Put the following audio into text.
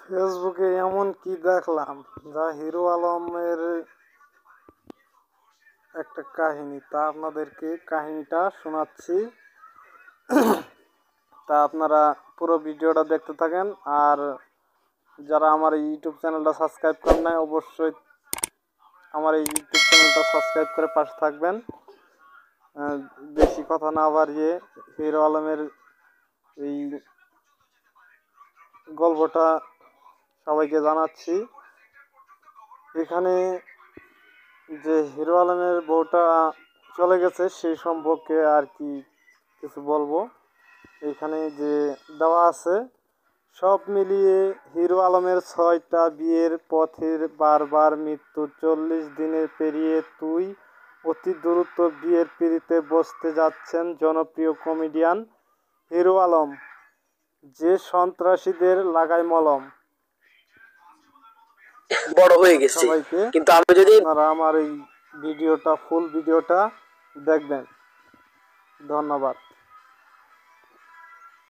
ফেসবুকে এমন কি দেখলাম যা হিরো আলমের একটা কাহিনী, তা আপনাদেরকে কাহিনীটা শোনাচ্ছি। তা আপনারা পুরো ভিডিওটা দেখতে থাকেন। আর যারা আমার এই ইউটিউব চ্যানেলটা সাবস্ক্রাইব করেন নাই, অবশ্যই আমার এই ইউটিউব চ্যানেলটা সাবস্ক্রাইব করে পাশে থাকবেন। বেশি কথা না বাড়িয়ে হিরো আলমের এই গল্পটা সবাইকে জানাচ্ছি। এখানে যে হিরো আলমের বউটা চলে গেছে সেই সম্পর্কে আর কি কিছু বলবো। এখানে যে দেওয়া আছে, সব মিলিয়ে হিরো আলমের 6টা বিয়ের পথের বারবার মৃত্যু, 40 দিনের পেরিয়ে তুই অতি দ্রুত বিয়ের পিঁড়িতে বসতে যাচ্ছেন জনপ্রিয় কমেডিয়ান হিরো আলম, যে সন্ত্রাসীদের লাগায় মলম। বড় হয়ে ধন্যবাদ গেছি, সবাইকে। কিন্তু আমি যদি আপনারা আমার এই ভিডিওটা ফুল ভিডিওটা দেখবেন। ধন্যবাদ।